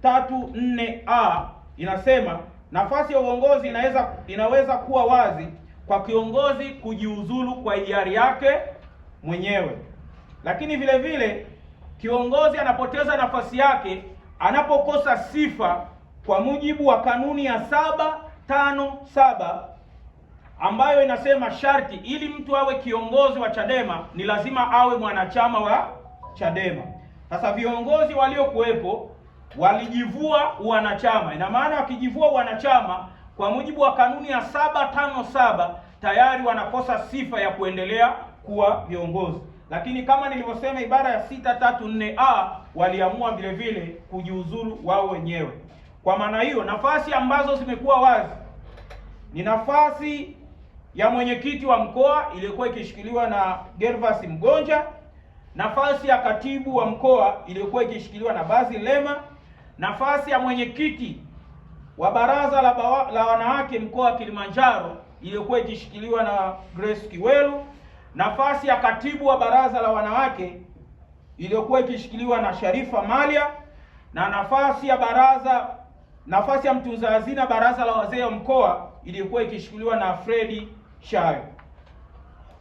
634A inasema nafasi ya uongozi inaweza kuwa wazi kwa kiongozi kujiuzulu kwa hiari yake mwenyewe. Lakini vile vile kiongozi anapoteza nafasi yake anapokosa sifa kwa mujibu wa kanuni ya 757 ambayo inasema sharti ili mtu awe kiongozi wa Chadema ni lazima awe mwanachama wa Chadema. Sasa viongozi waliokuwepo walijivua uwanachama. Ina maana wakijivua uwanachama kwa mujibu wa kanuni ya 757 tayari wanakosa sifa ya kuendelea kuwa viongozi. Lakini kama nilivyosema, ibara ya 634A waliamua vile vile kujiuzulu wao wenyewe. Kwa maana hiyo, nafasi ambazo zimekuwa wazi ni nafasi ya mwenyekiti wa mkoa iliyokuwa ikishikiliwa na Gervas Mgonja, nafasi ya katibu wa mkoa iliyokuwa ikishikiliwa na Basil Lema, nafasi ya mwenyekiti wa baraza la wanawake mkoa wa Kilimanjaro iliyokuwa ikishikiliwa na Grace Kiwelu, nafasi ya katibu wa baraza la wanawake iliyokuwa ikishikiliwa na Sharifa Malia, na nafasi ya mtunza hazina baraza la wazee wa mkoa iliyokuwa ikishikiliwa na Fredi Shayo.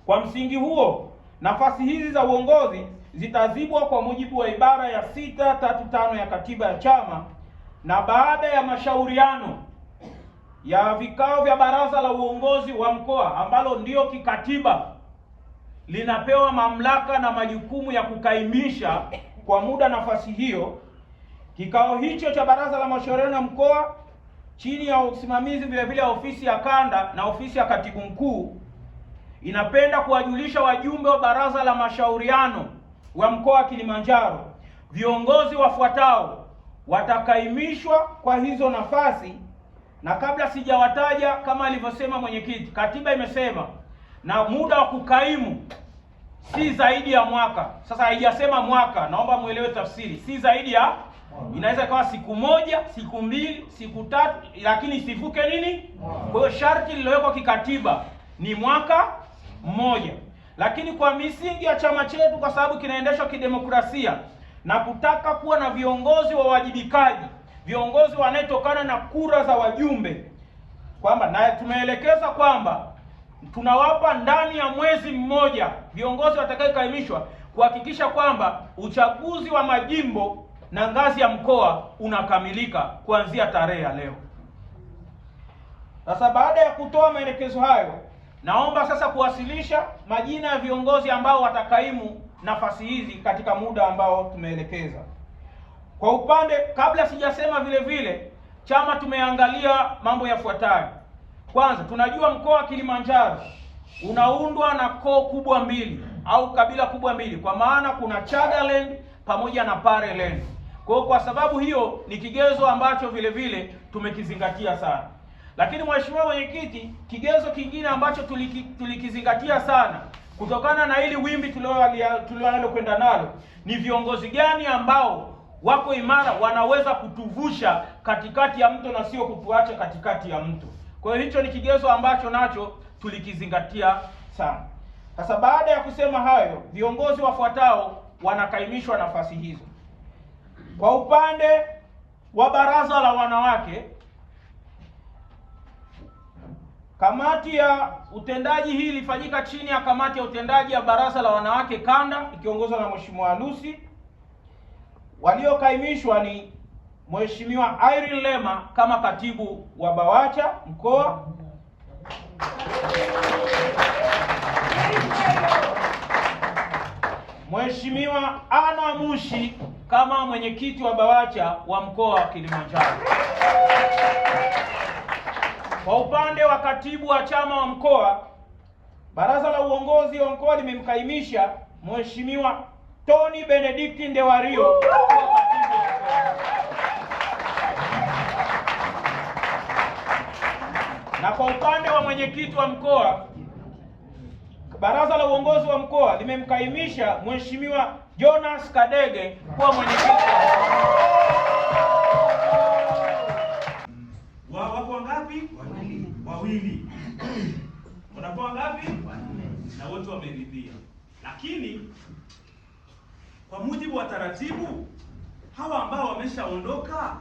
Kwa msingi huo, nafasi hizi za uongozi zitazibwa kwa mujibu wa ibara ya 635 ya katiba ya chama, na baada ya mashauriano ya vikao vya baraza la uongozi wa mkoa ambalo ndio kikatiba linapewa mamlaka na majukumu ya kukaimisha kwa muda nafasi hiyo, kikao hicho cha baraza la mashauriano ya mkoa chini ya usimamizi vile vile ofisi ya kanda na ofisi ya katibu mkuu inapenda kuwajulisha wajumbe wa baraza la mashauriano wa mkoa wa Kilimanjaro viongozi wafuatao watakaimishwa kwa hizo nafasi. Na kabla sijawataja, kama alivyosema mwenyekiti, katiba imesema na muda wa kukaimu si zaidi ya mwaka. Sasa haijasema mwaka, naomba muelewe tafsiri. Si zaidi ya, inaweza ikawa siku moja, siku mbili, siku tatu, lakini isivuke nini? Kwa hiyo sharti lililowekwa kikatiba ni mwaka mmoja. Lakini kwa misingi ya chama chetu, kwa sababu kinaendeshwa kidemokrasia na kutaka kuwa na viongozi wa wajibikaji, viongozi wanayetokana na kura za wajumbe, kwamba na tumeelekeza kwamba tunawapa ndani ya mwezi mmoja viongozi watakaokaimishwa kuhakikisha kwamba uchaguzi wa majimbo na ngazi ya mkoa unakamilika kuanzia tarehe ya leo. Sasa baada ya kutoa maelekezo hayo, naomba sasa kuwasilisha majina ya viongozi ambao watakaimu nafasi hizi katika muda ambao tumeelekeza. Kwa upande, kabla sijasema, vile vile chama tumeangalia mambo yafuatayo. Kwanza, tunajua mkoa wa Kilimanjaro unaundwa na koo kubwa mbili au kabila kubwa mbili, kwa maana kuna Chagaland pamoja na Pareland. Kwa sababu hiyo ni kigezo ambacho vile vile tumekizingatia sana. Lakini mheshimiwa mwenyekiti, kigezo kingine ambacho tulikizingatia sana kutokana na hili wimbi tulioanalo kwenda nalo ni viongozi gani ambao wako imara, wanaweza kutuvusha katikati ya mto na sio kutuacha katikati ya mto. Kwa hiyo hicho ni kigezo ambacho nacho tulikizingatia sana. Sasa baada ya kusema hayo, viongozi wafuatao wanakaimishwa nafasi hizo. Kwa upande wa baraza la wanawake, kamati ya utendaji hii ilifanyika chini ya kamati ya utendaji ya baraza la wanawake kanda ikiongozwa na Mheshimiwa Lucy. Waliokaimishwa ni Mheshimiwa Irene Lema kama katibu wa BAWACHA mkoa, Mheshimiwa Ana Mushi kama mwenyekiti wa BAWACHA wa mkoa wa Kilimanjaro. Kwa upande wa katibu wa chama wa mkoa, baraza la uongozi wa mkoa limemkaimisha Mheshimiwa Tony Benedict Ndewario kuwa katibu. Na kwa upande wa mwenyekiti wa mkoa, baraza la uongozi wa mkoa limemkaimisha Mheshimiwa Jonas Kadege kuwa mwenyekiti. Wako wangapi? Wawili. Wanakuwa ngapi? Na wote wameridhia. Lakini kwa mujibu wa taratibu, hawa ambao wameshaondoka